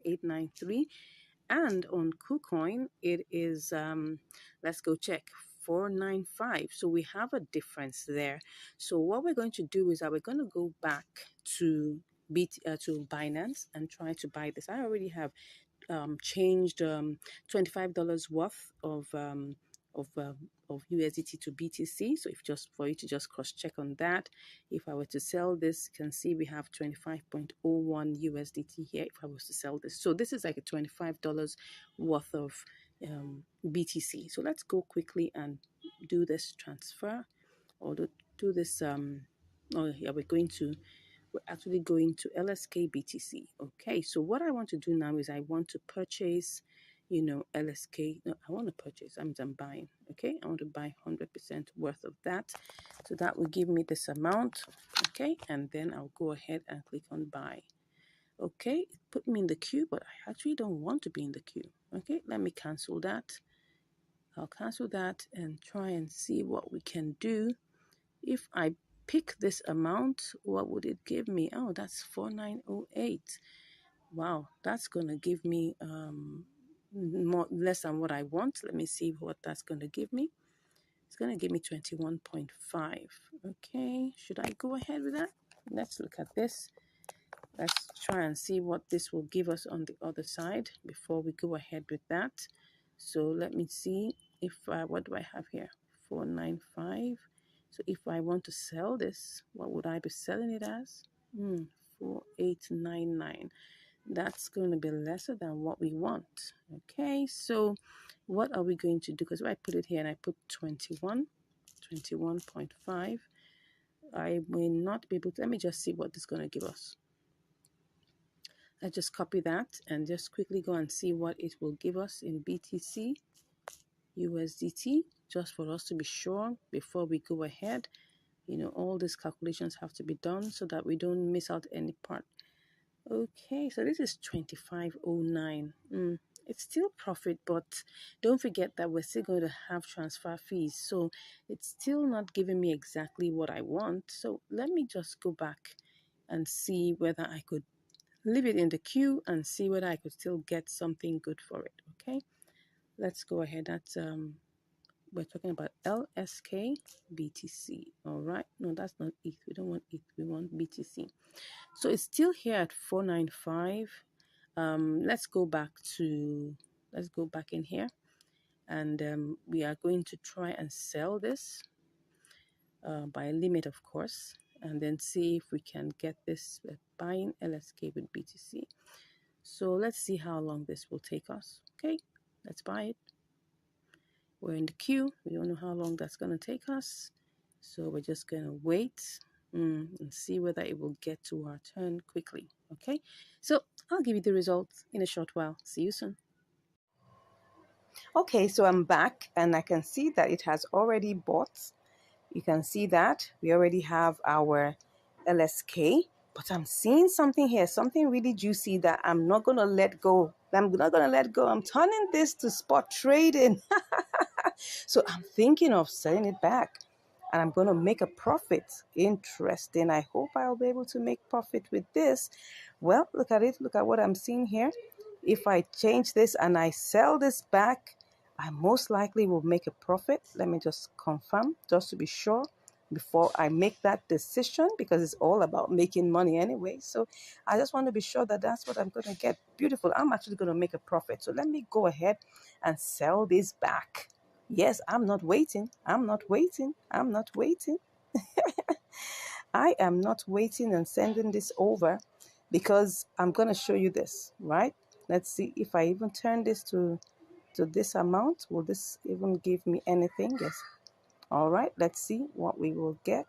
893. And on KuCoin, it is, let's go check, 495. So we have a difference there. So what we're going to do is that we're going to go back to to Binance and try to buy this. I already have changed $25 worth of of USDT to BTC. So if just for you to just cross check on that, if I were to sell this, you can see we have 25.01 USDT here. If I was to sell this, so this is like a $25 worth of BTC. So let's go quickly and do this transfer, or do this. Oh yeah, we're actually going to LSK BTC. Okay, so what I want to do now is I want to purchase, LSK. No, I want to purchase. I'm buying. Okay, I want to buy 100% worth of that. So that will give me this amount. Okay, and then I'll go ahead and click on buy. Okay, put me in the queue, but I actually don't want to be in the queue. Okay, let me cancel that. I'll cancel that and try and see what we can do. If I pick this amount, what would it give me? Oh, that's 4908. Wow, that's gonna give me less than what I want. Let me see what that's gonna give me. It's gonna give me 21.5. Okay, should I go ahead with that? Let's look at this. Let's try and see what this will give us on the other side before we go ahead with that. So let me see if what do I have here? 495. So if I want to sell this, what would I be selling it as? 4899. That's going to be lesser than what we want. Okay, so what are we going to do? Because if I put it here and I put 21.5, I may not be able to. Let me just see what this is going to give us. I just copy that and just quickly go and see what it will give us in BTC, USDT, just for us to be sure before we go ahead. All these calculations have to be done so that we don't miss out any part. Okay, so this is 2509. It's still profit, but don't forget that we're still going to have transfer fees. So it's still not giving me exactly what I want. So let me just go back and see whether I could leave it in the queue and see whether I could still get something good for it. Okay, let's go ahead. That's we're talking about LSK BTC. All right, no, that's not ETH. We don't want ETH, we want BTC. So it's still here at 495. Let's go back in here, and we are going to try and sell this by a limit, of course, and then see if we can get this buying LSK with BTC. So let's see how long this will take us. Okay, let's buy it. We're in the queue. We don't know how long that's going to take us. So we're just going to wait and see whether it will get to our turn quickly. Okay, so I'll give you the results in a short while. See you soon. Okay, so I'm back and I can see that it has already bought. You can see that we already have our LSK, but I'm seeing something here, something really juicy that I'm not going to let go. I'm not going to let go. I'm turning this to spot trading. So I'm thinking of selling it back and I'm going to make a profit. Interesting. I hope I'll be able to make profit with this. Well, look at it. Look at what I'm seeing here. If I change this and I sell this back, I most likely will make a profit. Let me just confirm, just to be sure before I make that decision, because it's all about making money anyway. So I just want to be sure that that's what I'm going to get. Beautiful. I'm actually going to make a profit. So let me go ahead and sell this back. Yes, I'm not waiting. I'm not waiting. I'm not waiting. I am not waiting and sending this over, because I'm going to show you this, right? Let's see if I even turn this to this amount. Will this even give me anything? Yes. All right, let's see what we will get.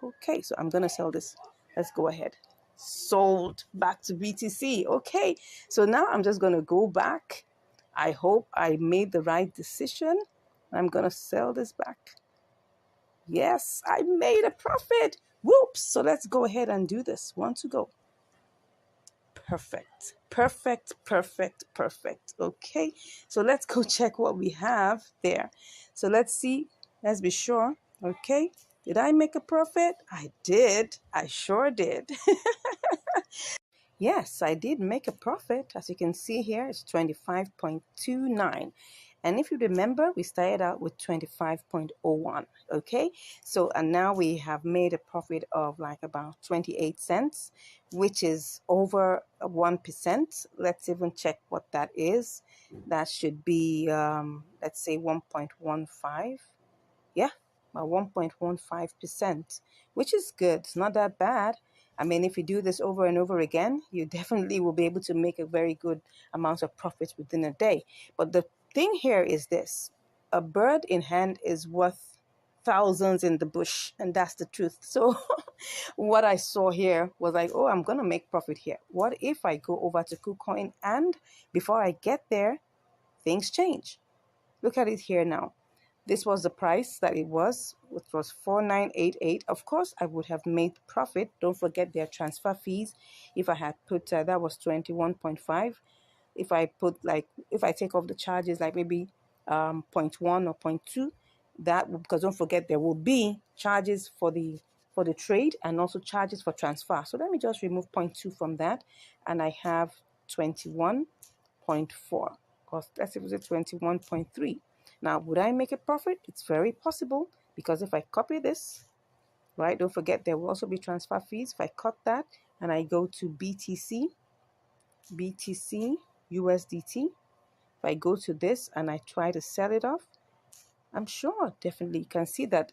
Okay, so I'm going to sell this. Let's go ahead. Sold back to BTC. Okay, so now I'm just going to go back. I hope I made the right decision. I'm going to sell this back. Yes, I made a profit. Whoops. So let's go ahead and do this. One to go. Perfect. Perfect, perfect, perfect. Okay, so let's go check what we have there. So let's see. Let's be sure. Okay, did I make a profit? I did. I sure did. yes, I did make a profit. As you can see here, it's 25.29. And if you remember, we started out with 25.01. Okay, so and now we have made a profit of like about 28 cents, which is over 1%. Let's even check what that is. That should be, let's say 1.15. Yeah, about 1.15%, which is good. It's not that bad. I mean, if you do this over and over again, you definitely will be able to make a very good amount of profit within a day. But the thing here is this: a bird in hand is worth thousands in the bush, and that's the truth. So what I saw here was like, oh, I'm gonna make profit here. What if I go over to KuCoin and before I get there, things change? Look at it here now. This was the price that it was, which was 4988. Of course, I would have made profit. Don't forget their transfer fees. If I had put that was 21.5. If I put like, if I take off the charges like maybe 0.1 or 0.2, that because don't forget there will be charges for the trade and also charges for transfer. So let me just remove 0.2 from that, and I have 21.4. Because let's say it was 21.3. Now, would I make a profit? It's very possible, because if I copy this, right, don't forget there will also be transfer fees. If I cut that and I go to BTC, USDT, if I go to this and I try to sell it off, I'm sure definitely you can see that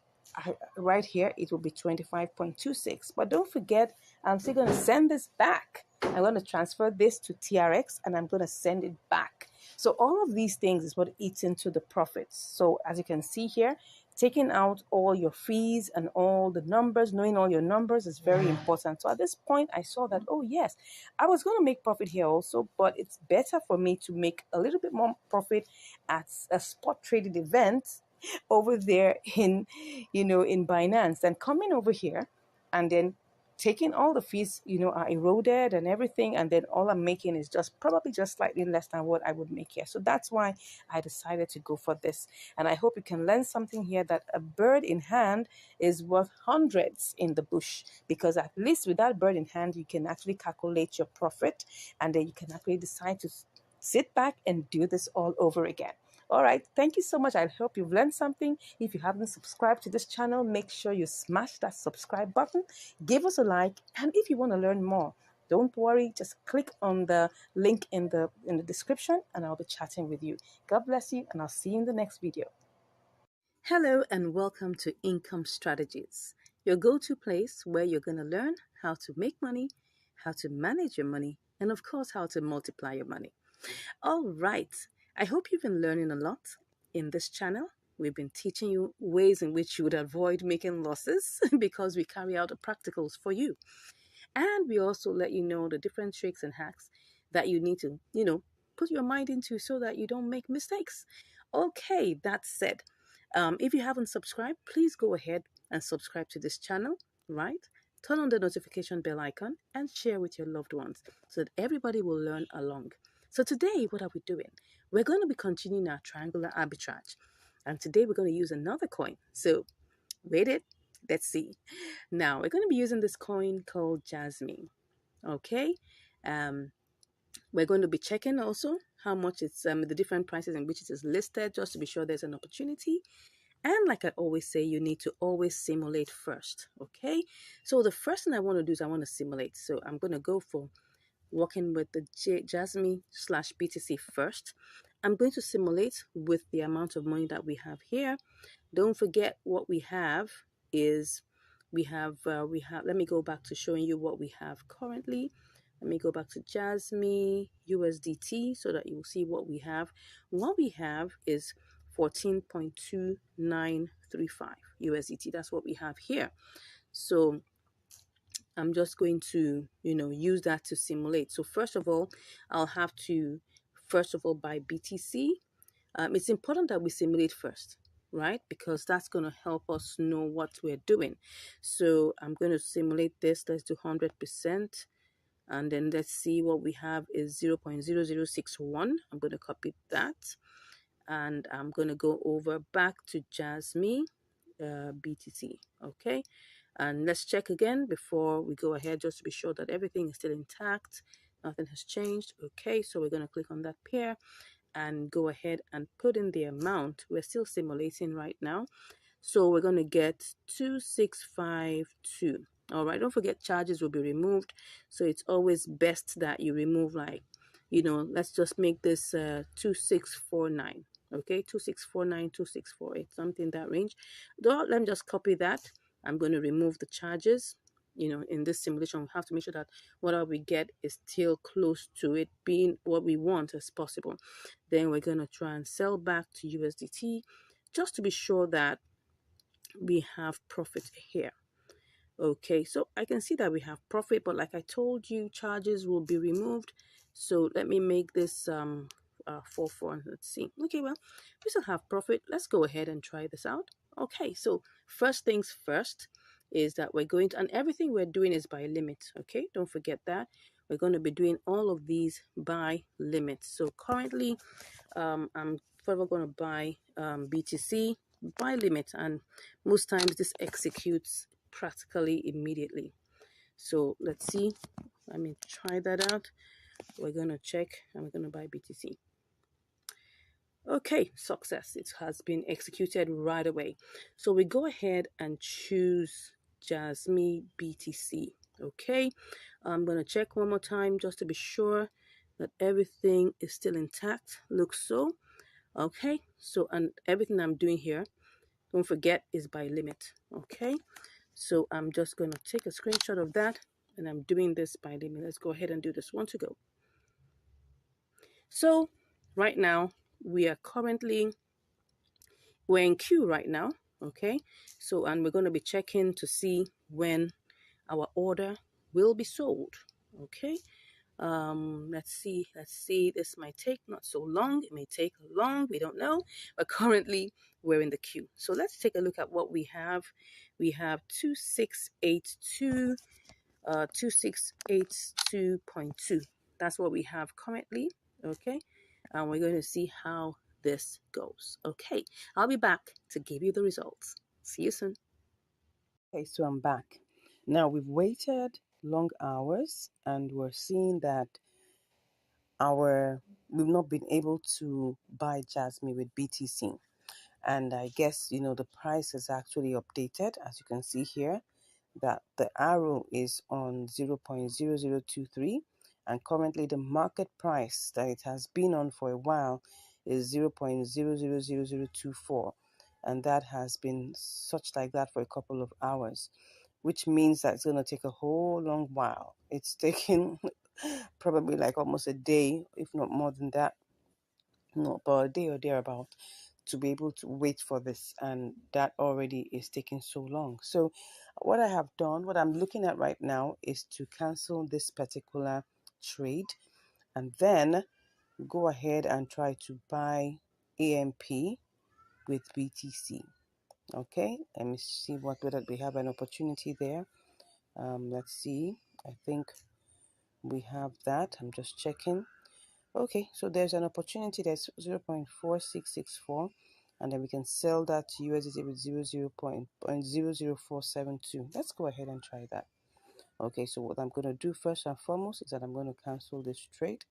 right here it will be 25.26. But don't forget, I'm still going to send this back. I'm going to transfer this to TRX and I'm going to send it back. So all of these things is what eats into the profits. So as you can see here, taking out all your fees and all the numbers, knowing all your numbers is very important. So at this point, I saw that, oh yes, I was going to make profit here also, but it's better for me to make a little bit more profit at a spot traded event over there in, in Binance, and coming over here and then taking all the fees, are eroded and everything, and then all I'm making is probably just slightly less than what I would make here. So that's why I decided to go for this. And I hope you can learn something here, that a bird in hand is worth hundreds in the bush, because at least with that bird in hand, you can actually calculate your profit, and then you can actually decide to sit back and do this all over again. All right, thank you so much. I hope you've learned something. If you haven't subscribed to this channel, make sure you smash that subscribe button, give us a like, and if you want to learn more, don't worry, just click on the link in the description and I'll be chatting with you. God bless you, and I'll see you in the next video. Hello and welcome to Income Strategies, your go-to place where you're going to learn how to make money, how to manage your money, and of course, how to multiply your money. All right. I hope you've been learning a lot in this channel. We've been teaching you ways in which you would avoid making losses because we carry out the practicals for you. And we also let you know the different tricks and hacks that you need to, put your mind into so that you don't make mistakes. Okay, that said, if you haven't subscribed, please go ahead and subscribe to this channel, right? Turn on the notification bell icon and share with your loved ones so that everybody will learn along. So today, what are we doing? We're going to be continuing our triangular arbitrage. And today we're going to use another coin. So wait it. Let's see. Now we're going to be using this coin called Jasmine. Okay. We're going to be checking also how much it's the different prices in which it is listed, just to be sure there's an opportunity. And like I always say, you need to always simulate first. Okay. So the first thing I want to do is I want to simulate. So I'm going to go for working with the Jasmine/BTC first. I'm going to simulate with the amount of money that we have here. Don't forget what we have is we have let me go back to showing you what we have currently. Let me go back to Jasmine USDT so that you will see what we have. What we have is 14.2935 USDT. That's what we have here. So I'm just going to, use that to simulate. So first of all, I'll have to, buy BTC. It's important that we simulate first, right? Because that's going to help us know what we're doing. So I'm going to simulate this. Let's do 100%. And then let's see what we have is 0.0061. I'm going to copy that. And I'm going to go over back to Jasmine BTC. Okay. And let's check again before we go ahead, just to be sure that everything is still intact. Nothing has changed. Okay, so we're going to click on that pair and go ahead and put in the amount. We're still simulating right now. So we're going to get 2652. All right, don't forget charges will be removed. So it's always best that you remove, like, let's just make this 2649. Okay, 2649, 2648, something in that range. Let me just copy that. I'm going to remove the charges. In this simulation, we have to make sure that whatever we get is still close to it being what we want as possible. Then we're going to try and sell back to USDT just to be sure that we have profit here. Okay, so I can see that we have profit, but like I told you, charges will be removed. So let me make this 4 let's see. Okay, well, we still have profit. Let's go ahead and try this out. Okay, so first things first is that we're going to, and everything we're doing is by limit. Okay, don't forget that. We're going to be doing all of these by limit. So currently I'm further going to buy BTC by limit, and most times this executes practically immediately. So let's see. Let me try that out. We're going to check and we're going to buy BTC. Okay, success. It has been executed right away. So we go ahead and choose Jasmine BTC. Okay, I'm going to check one more time just to be sure that everything is still intact. Looks so. Okay, so, and everything I'm doing here, don't forget, is by limit. Okay, so I'm just going to take a screenshot of that, and I'm doing this by limit. Let's go ahead and do this one to go. So right now we're in queue right now. Okay, so, and we're going to be checking to see when our order will be sold. Okay, let's see, this might take not so long, it may take long, we don't know, but currently we're in the queue. So let's take a look at what we have. We have 2682 2682.2. That's what we have currently. Okay, and we're going to see how this goes. Okay, I'll be back to give you the results. See you soon. Okay, so I'm back. Now we've waited long hours and we're seeing that we've not been able to buy Jasmine with BTC. And I guess, the price is actually updated, as you can see here, that the arrow is on 0.0023, and currently the market price that it has been on for a while is 0.000024, and that has been such like that for a couple of hours, which means that it's going to take a whole long while. It's taking probably like almost a day, if not more than that, not about a day or thereabout, to be able to wait for this, and that already is taking so long. So what I have done, what I'm looking at right now, is to cancel this particular trade and then go ahead and try to buy AMP with BTC. Okay, let me see whether we have an opportunity there. Let's see. I think we have that. I'm just checking. Okay, so there's an opportunity that's 0.4664, and then we can sell that to USDT with 0.00472. Let's go ahead and try that. Okay, so what I'm going to do first and foremost is that I'm going to cancel this trade.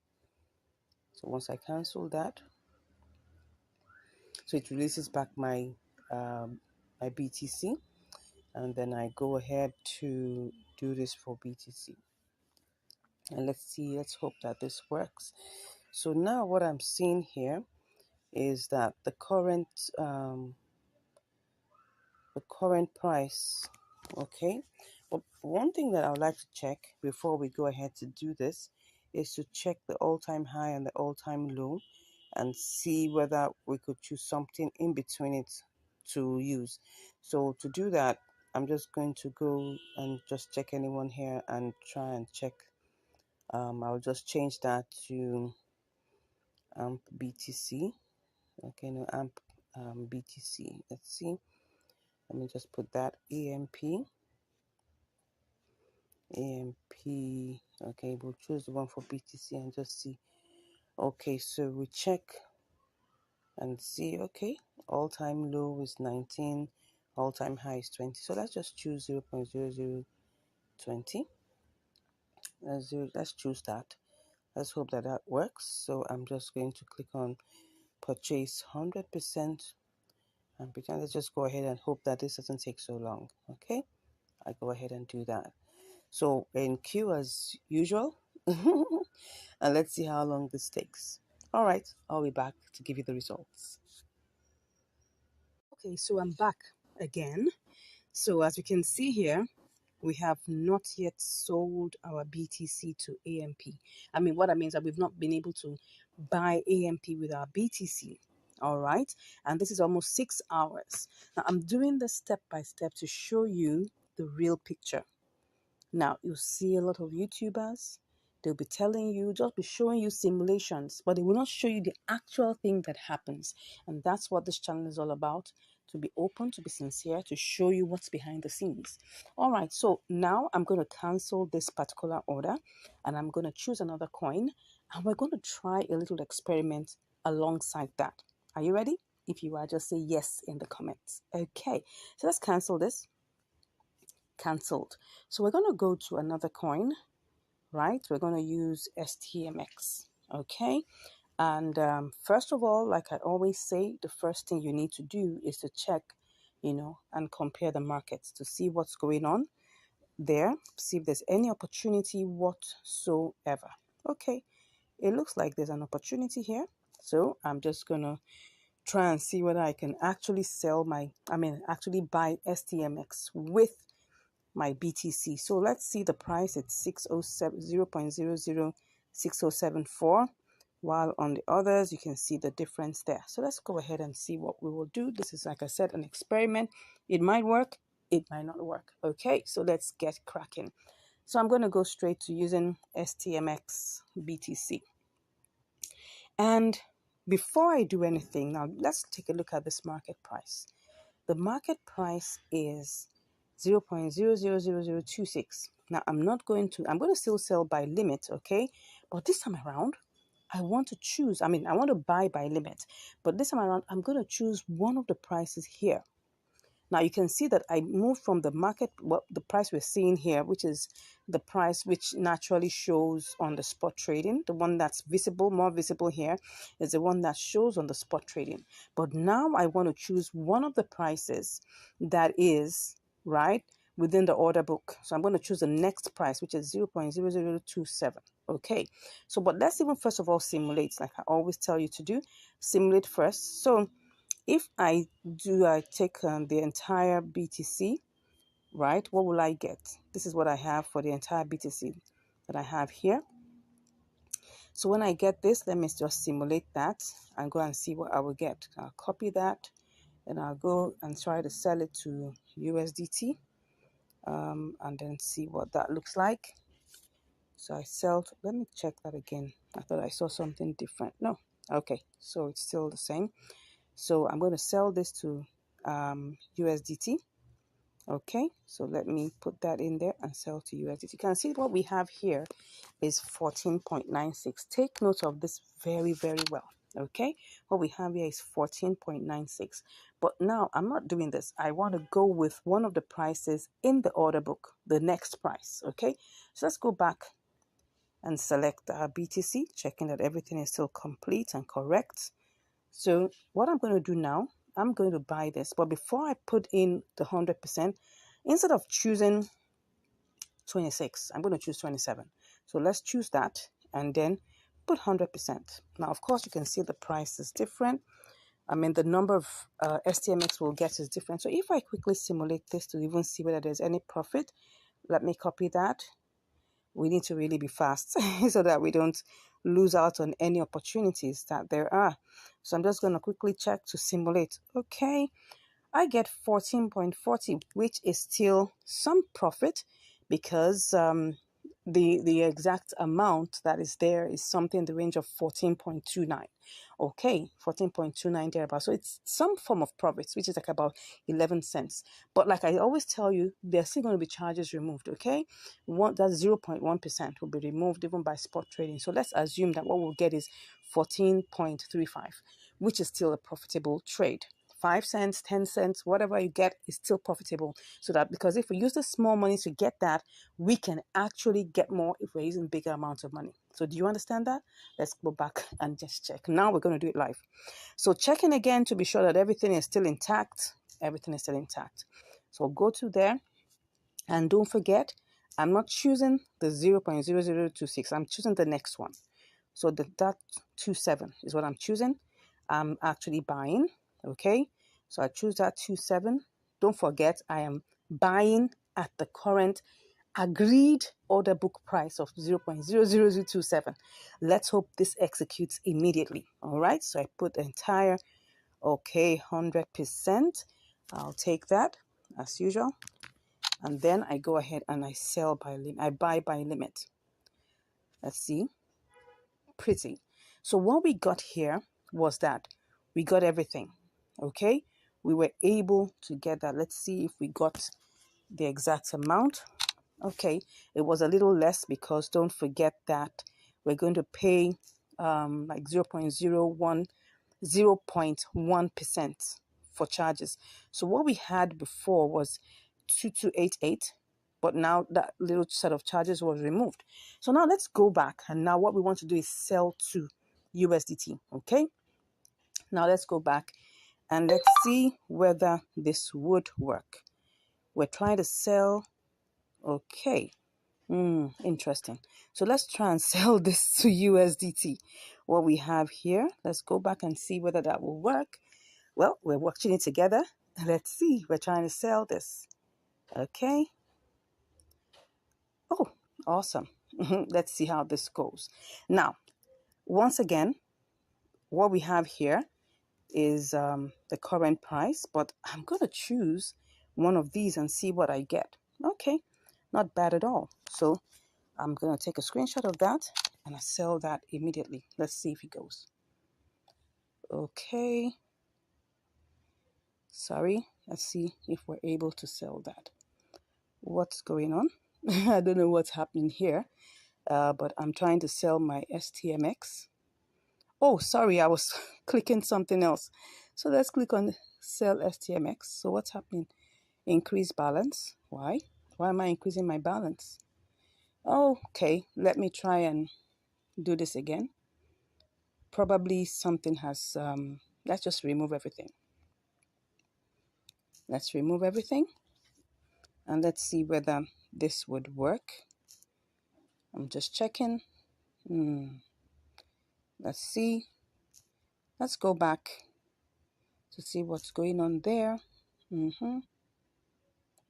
So once I cancel that, so it releases back my my BTC, and then I go ahead to do this for BTC. And let's hope that this works. So now what I'm seeing here is that the current price. Okay, but one thing that I would like to check before we go ahead to do this is to check the all-time high and the all-time low and see whether we could choose something in between it to use. So to do that, I'm just going to go and just check anyone here and try and check. I'll just change that to BTC. Okay, no, BTC. Let's see. Let me just put that AMP. Okay, we'll choose the one for BTC and just see. Okay, so we check and see. Okay, all-time low is 19, all-time high is 20. So let's just choose 0.0020. Let's choose that. Let's hope that that works. So I'm just going to click on purchase 100% and pretend. Let's just go ahead and hope that this doesn't take so long. Okay, I go ahead and do that. So in queue as usual, and let's see how long this takes. All right, I'll be back to give you the results. Okay, so I'm back again. So as you can see here, we have not yet sold our BTC to AMP. I mean, what that means that we've not been able to buy AMP with our BTC. All right, and this is almost 6 hours. Now I'm doing this step by step to show you the real picture. Now, you see a lot of YouTubers, they'll be telling you, just be showing you simulations, but they will not show you the actual thing that happens. And that's what this channel is all about, to be open, to be sincere, to show you what's behind the scenes. All right, so now I'm going to cancel this particular order and I'm going to choose another coin and we're going to try a little experiment alongside that. Are you ready? If you are, just say yes in the comments. Okay, so let's cancel this. Cancelled. So we're going to go to another coin, right? We're going to use STMX. Okay, and first of all, like I always say, the first thing you need to do is to check, and compare the markets to see what's going on there, see if there's any opportunity whatsoever. Okay, it looks like there's an opportunity here, so I'm just gonna try and see whether I can actually actually buy STMX with my BTC. So let's see the price. It's 607 0.006074, while on the others you can see the difference there. So let's go ahead and see what we will do. This is, like I said, an experiment. It might work, it might not work. Okay, so let's get cracking. So I'm going to go straight to using STMX BTC. And before I do anything, now let's take a look at this market price. The market price is 0.000026. Now I'm going to still sell by limit, okay? But this time around, I want to choose, I want to buy by limit. But this time around, I'm going to choose one of the prices here. Now you can see that I moved from the market, the price we're seeing here, which is the price which naturally shows on the spot trading. The one that's visible, more visible here, is the one that shows on the spot trading. But now I want to choose one of the prices that is, right, within the order book. So I'm going to choose the next price, which is 0.0027. Okay, so but let's even first of all simulate, like I always tell you to do. Simulate first. So if I take the entire BTC, right, what will I get? This is what I have for the entire BTC that I have here. So when I get this, let me just simulate that and go and see what I will get. I'll copy that and I'll go and try to sell it to USDT and then see what that looks like. So I let me check that again. I thought I saw something different. No, okay, so it's still the same. So I'm going to sell this to USDT. Okay, so let me put that in there and sell to USDT. You can see what we have here is 14.96. Take note of this very, very well. Okay, what we have here is 14.96. But now I'm not doing this. I want to go with one of the prices in the order book, the next price. Okay, so let's go back and select our BTC, checking that everything is still complete and correct. So what I'm going to do now, I'm going to buy this. But before I put in the 100%, instead of choosing 26, I'm going to choose 27. So let's choose that and then put 100%. Now, of course, you can see the price is different. The number of STMX we'll get is different. So if I quickly simulate this to even see whether there's any profit, let me copy that. We need to really be fast so that we don't lose out on any opportunities that there are. So I'm just going to quickly check to simulate. Okay, I get 14.40, which is still some profit because the exact amount that is there is something in the range of 14.29. Okay, 14.29 thereabout. So it's some form of profits, which is like about 11 cents. But like I always tell you, there's still going to be charges removed. Okay, that 0.1% will be removed even by spot trading. So let's assume that what we'll get is 14.35, which is still a profitable trade 5 cents, 10 cents, whatever you get is still profitable. So that, because if we use the small money to get that, we can actually get more if we're using bigger amounts of money. So do you understand that? Let's go back and just check. Now we're going to do it live. So checking again to be sure that everything is still intact. Everything is still intact. So go to there, and don't forget, I'm not choosing the 0.0026. I'm choosing the next one. So that 27 is what I'm choosing. I'm actually buying. Okay. So I choose that 27. Don't forget, I am buying at the current agreed order book price of 0.00027. Let's hope this executes immediately. All right. So I put the entire, okay, 100%. I'll take that as usual. And then I go ahead and I sell by limit. I buy by limit. Let's see. Pretty. So what we got here was that we got everything. Okay. We were able to get that. Let's see if we got the exact amount. Okay. It was a little less because don't forget that we're going to pay like 0.1% for charges. So what we had before was 2288, but now that little set of charges was removed. So now let's go back, and now what we want to do is sell to USDT. Okay, now let's go back and let's see whether this would work. We're trying to sell. Okay. Interesting. So let's try and sell this to USDT. What we have here, let's go back and see whether that will work. Well, we're watching it together. Let's see. We're trying to sell this. Okay. Oh, awesome. Let's see how this goes. Now, once again, what we have here is the current price, but I'm going to choose one of these and see what I get. Okay, not bad at all. So I'm going to take a screenshot of that and I sell that immediately. Let's see if it goes. Okay. Sorry. Let's see if we're able to sell that. What's going on? I don't know what's happening here, but I'm trying to sell my STMX. Oh, sorry, I was clicking something else. So let's click on sell STMX. So what's happening? Increase balance. Why? Why am I increasing my balance? Okay, let me try and do this again. Probably something has, let's just remove everything. Let's remove everything. And let's see whether this would work. I'm just checking. Let's see. Let's go back to see what's going on there.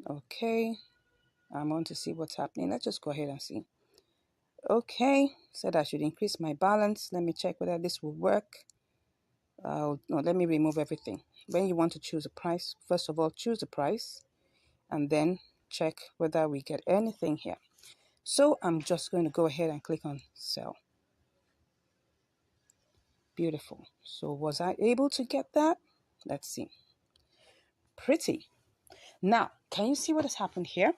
Okay. I want to see what's happening. Let's just go ahead and see. Okay. Said I should increase my balance. Let me check whether this will work. No, let me remove everything. When you want to choose a price, first of all, choose the price and then check whether we get anything here. So I'm just going to go ahead and click on sell. Beautiful. So was I able to get that? Let's see. Pretty. Now, can you see what has happened here?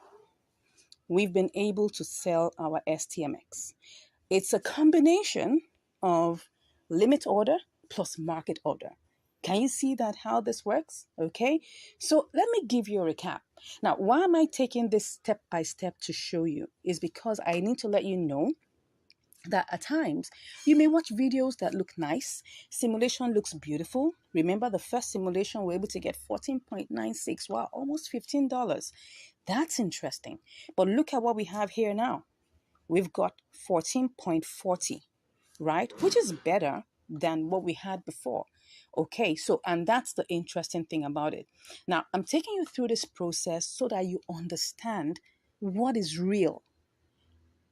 We've been able to sell our STMX. It's a combination of limit order plus market order. Can you see that how this works? Okay, so let me give you a recap. Now, why am I taking this step by step to show you? Is because I need to let you know that at times you may watch videos that look nice. Simulation looks beautiful. Remember the first simulation we were able to get 14.96. Wow, almost $15. That's interesting. But look at what we have here now. We've got 14.40, right? Which is better than what we had before. Okay, so, and that's the interesting thing about it. Now, I'm taking you through this process so that you understand what is real.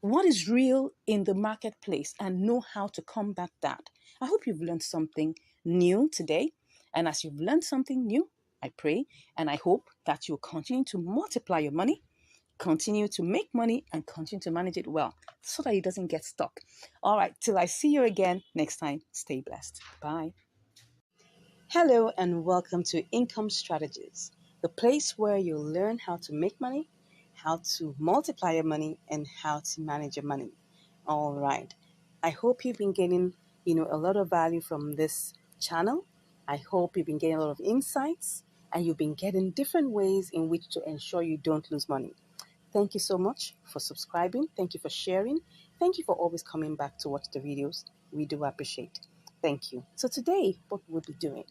What is real in the marketplace and know how to combat that. I hope you've learned something new today. And as you've learned something new, I pray and I hope that you'll continue to multiply your money, continue to make money, and continue to manage it well so that it doesn't get stuck. All right, till I see you again next time, stay blessed. Bye. Hello and welcome to Income Strategies, the place where you'll learn how to make money, how to multiply your money, and how to manage your money. All right. I hope you've been getting, a lot of value from this channel. I hope you've been getting a lot of insights and you've been getting different ways in which to ensure you don't lose money. Thank you so much for subscribing. Thank you for sharing. Thank you for always coming back to watch the videos. We do appreciate. Thank you. So today, what we'll be doing,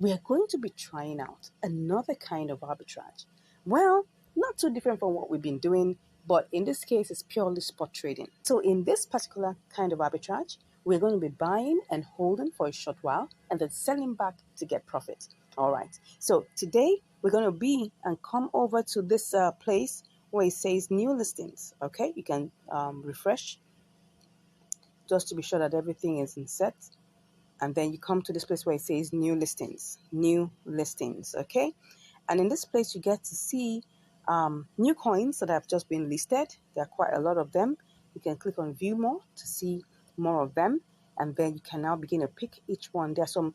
we are going to be trying out another kind of arbitrage. Well, not too different from what we've been doing, but in this case, it's purely spot trading. So in this particular kind of arbitrage, we're going to be buying and holding for a short while and then selling back to get profit. All right. So today, we're going to be and come over to this place where it says new listings. Okay, you can refresh just to be sure that everything is in set. And then you come to this place where it says new listings, okay? And in this place, you get to see new coins that have just been listed. There are quite a lot of them. You can click on view more to see more of them. And then you can now begin to pick each one. There are some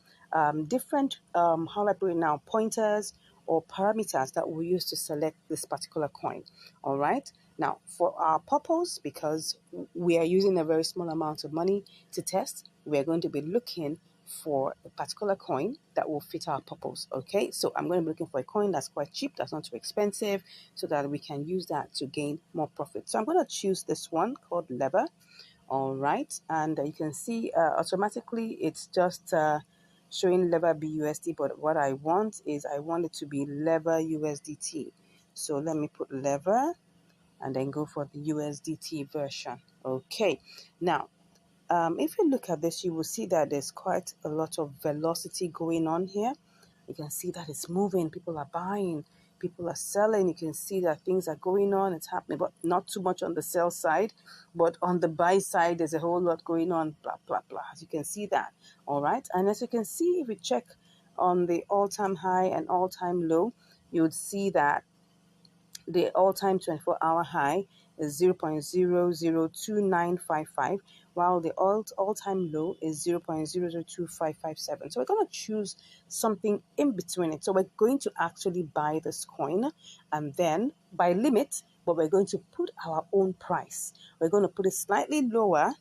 different, how do I put it now, pointers or parameters that we use to select this particular coin. All right. Now, for our purpose, because we are using a very small amount of money to test, we are going to be looking for a particular coin that will fit our purpose. Okay, so I'm going to be looking for a coin that's quite cheap, that's not too expensive, so that we can use that to gain more profit. So I'm going to choose this one called lever. All right, and you can see automatically it's just showing lever BUSD, but what I want is I want it to be lever USDT. So let me put lever and then go for the USDT version. Okay, now if you look at this, you will see that there's quite a lot of velocity going on here. You can see that it's moving. People are buying. People are selling. You can see that things are going on. It's happening, but not too much on the sell side. But on the buy side, there's a whole lot going on. Blah, blah, blah. As you can see that. All right. And as you can see, if you check on the all-time high and all-time low, you would see that the all-time 24-hour high is 0.002955, while the all-time low is 0.002557. So we're going to choose something in between it. So we're going to actually buy this coin and then by limit, but we're going to put our own price. We're going to put it slightly lower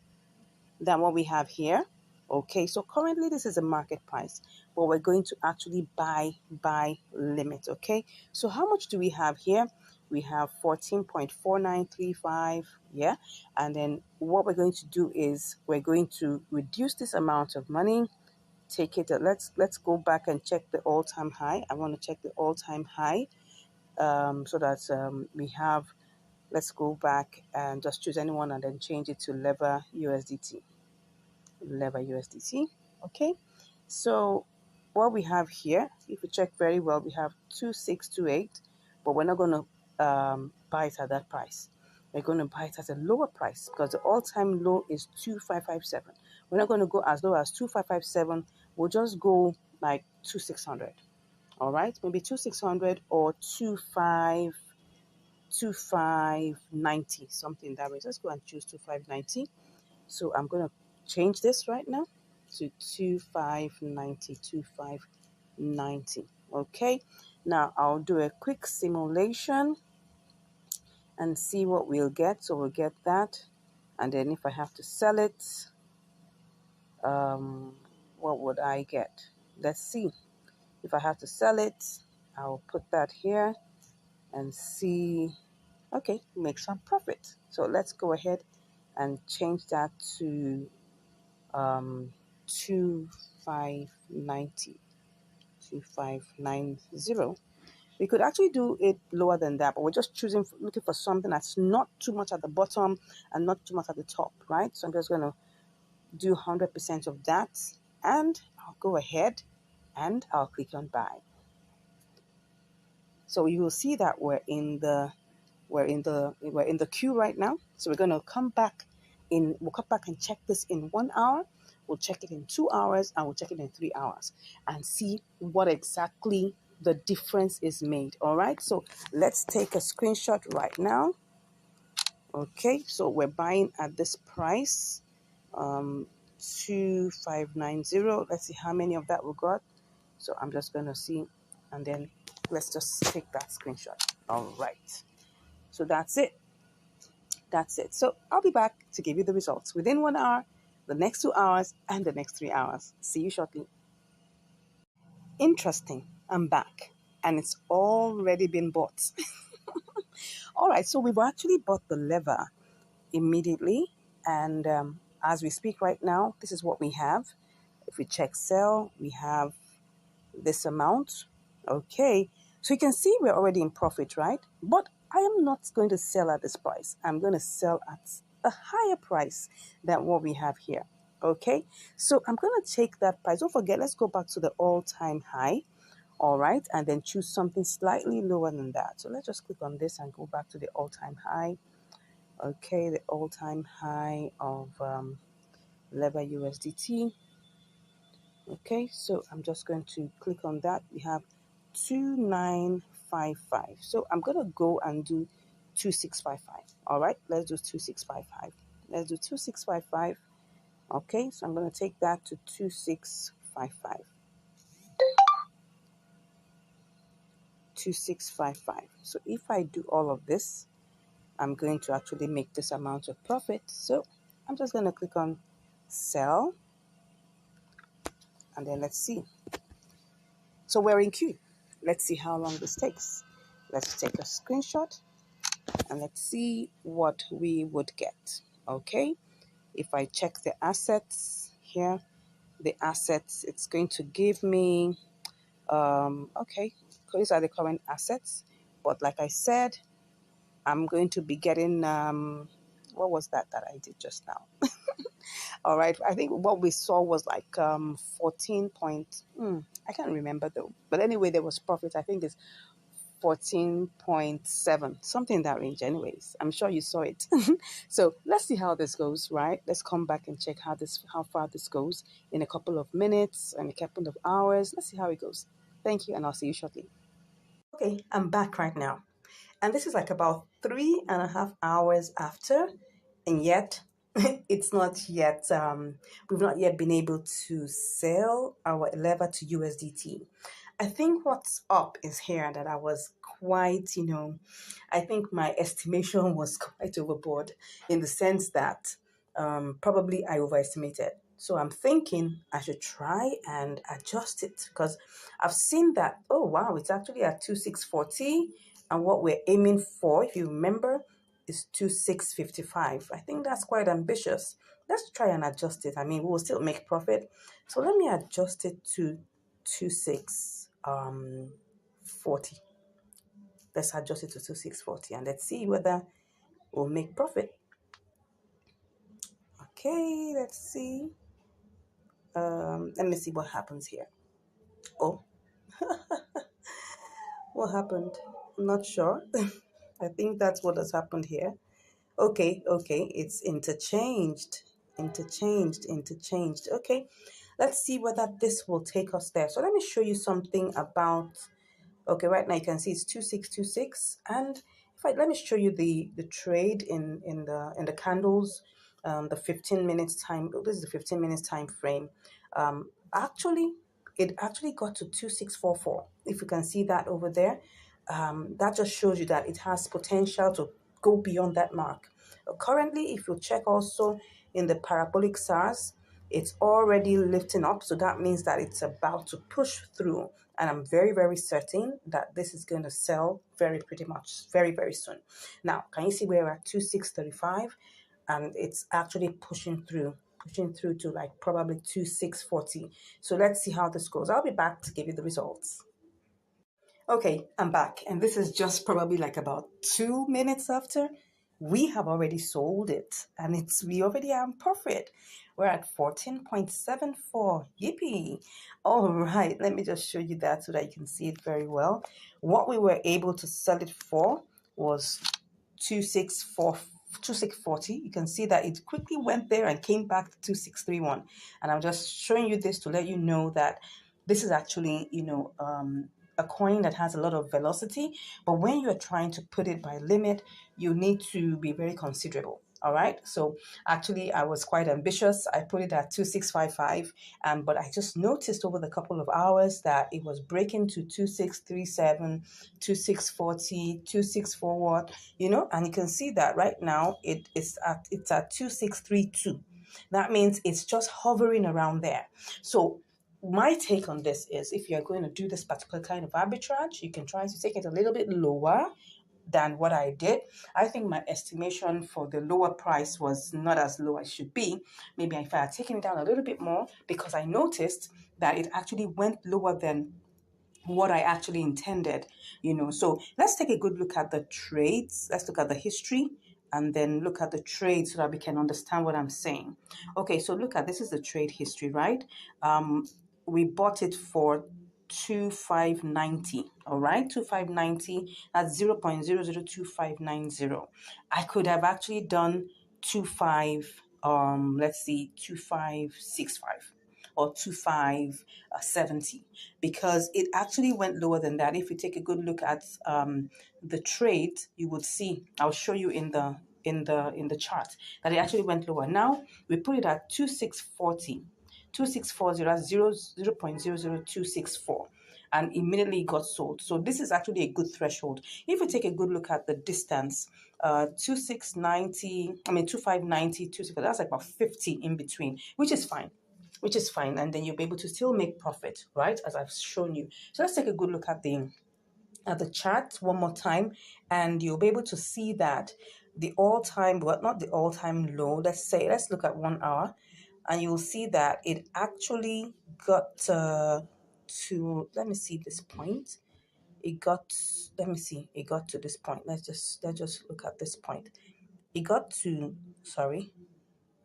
than what we have here. Okay, so currently this is a market price, but we're going to actually buy by limit. Okay, so how much do we have here? We have 14.4935, yeah, and then what we're going to do is we're going to reduce this amount of money, take it, let's go back and check the all-time high. I want to check the all-time high so that we have, let's go back and just choose anyone and then change it to lever USDT. Okay, so what we have here, if you check very well, we have 2628, but we're not going to buy it at that price. We're going to buy it at a lower price because the all-time low is 2557. We're not going to go as low as 2557. We'll just go like 2600. All right, maybe 2600 or 2590, something that way. Let's go and choose 2590. So I'm going to change this right now to 2590. Okay, now I'll do a quick simulation and see what we'll get. So we'll get that, and then if I have to sell it, what would I get? Let's see. If I have to sell it, I'll put that here and see. Okay, make some profit. So let's go ahead and change that to 2590. We could actually do it lower than that, but we're just looking for something that's not too much at the bottom and not too much at the top, right? So I'm just going to do 100% of that, and I'll go ahead and I'll click on buy. So you will see that we're in the queue right now. So we're going to come back we'll come back and check this in 1 hour. We'll check it in 2 hours, and we'll check it in 3 hours and see what exactly the difference is made. All right, so let's take a screenshot right now. Okay, so we're buying at this price, 2590. Let's see how many of that we got. So I'm just going to see, and then let's just take that screenshot. All right, so that's it. So I'll be back to give you the results within 1 hour, the next 2 hours, and the next 3 hours. See you shortly. Interesting. I'm back and it's already been bought. All right, so we've actually bought the lever immediately. And as we speak right now, this is what we have. If we check sell, we have this amount. Okay, so you can see we're already in profit, right? But I am not going to sell at this price. I'm going to sell at a higher price than what we have here. Okay, so I'm going to take that price. Don't forget, let's go back to the all-time high. All right, and then choose something slightly lower than that. So let's just click on this and go back to the all-time high. Okay, the all-time high of lever USDT. Okay, so I'm just going to click on that. We have 2955. So I'm going to go and do 2655. All right, let's do 2655. Let's do 2655. Okay, so I'm going to take that to 2655. 2655. So if I do all of this, I'm going to actually make this amount of profit. So I'm just going to click on sell and then let's see. So we're in queue. Let's see how long this takes. Let's take a screenshot and let's see what we would get. Okay, if I check the assets here, the assets, it's going to give me, okay, these are the current assets. But like I said, I'm going to be getting, what was that I did just now? All right, I think what we saw was like 14 point, I can't remember though. But anyway, there was profit. I think it's 14.7, something in that range anyways. I'm sure you saw it. So let's see how this goes, right? Let's come back and check how far this goes in a couple of minutes and a couple of hours. Let's see how it goes. Thank you, and I'll see you shortly. Okay, I'm back right now. And this is like about 3.5 hours after, and yet it's not yet, we've not yet been able to sell our lever to USDT. I think what's up is here that I was quite, I think my estimation was quite overboard in the sense that probably I overestimated. So I'm thinking I should try and adjust it because I've seen that, oh wow, it's actually at 2640 and what we're aiming for, if you remember, is 2655. I think that's quite ambitious. Let's try and adjust it. I mean, we'll still make profit. So let me adjust it to 2640. Let's adjust it to 2640 and let's see whether we'll make profit. Okay, let's see. Let me see what happens here. Oh, what happened? I'm not sure. I think that's what has happened here. Okay, it's interchanged. Okay, let's see whether this will take us there. So let me show you something about, okay, right now you can see it's 2626, and let me show you the trade in the candles, the 15 minutes time. This is the 15 minutes time frame. Actually, it actually got to 2644. If you can see that over there, that just shows you that it has potential to go beyond that mark. Currently, if you check also in the parabolic SARS, it's already lifting up. So that means that it's about to push through. And I'm very, very certain that this is going to sell pretty much very, very soon. Now, can you see we're at 2635? And it's actually pushing through to like probably 2640. So let's see how this goes. I'll be back to give you the results. Okay, I'm back, and this is just probably like about 2 minutes after. We have already sold it, and we already are in profit. We're at 14.74. Yippee! All right, let me just show you that so that you can see it very well. What we were able to sell it for was 2640. You can see that it quickly went there and came back to 2631. And I'm just showing you this to let you know that this is actually, a coin that has a lot of velocity, but when you're trying to put it by limit, you need to be very considerable. All right. So actually, I was quite ambitious. I put it at 2655, but I just noticed over the couple of hours that it was breaking to 2637, 2640, 2641. And you can see that right now it's at 2632. That means it's just hovering around there. So my take on this is, if you're going to do this particular kind of arbitrage, you can try to take it a little bit lower than what I did. I think my estimation for the lower price was not as low as it should be. Maybe if I had taken it down a little bit more, because I noticed that it actually went lower than what I actually intended, So let's take a good look at the trades. Let's look at the history and then look at the trade so that we can understand what I'm saying. Okay, so look at, this is the trade history, right? We bought it for 2590, all right? 2590, that's 0.002590. I could have actually done 2565 or 2570, because it actually went lower than that. If you take a good look at the trade, you would see, I'll show you in the chart, that it actually went lower. Now we put it at 2640, 2640, that's 0.00264, and immediately got sold. So this is actually a good threshold. If you take a good look at the distance, 2590, 26, that's like about 50 in between, which is fine. And then you'll be able to still make profit, right, as I've shown you. So let's take a good look at the chart one more time, and you'll be able to see that the all-time, well, not the all-time low, let's look at 1 hour, and you'll see that it actually got to, let me see this point. It got to this point. Let's just look at this point. It got to,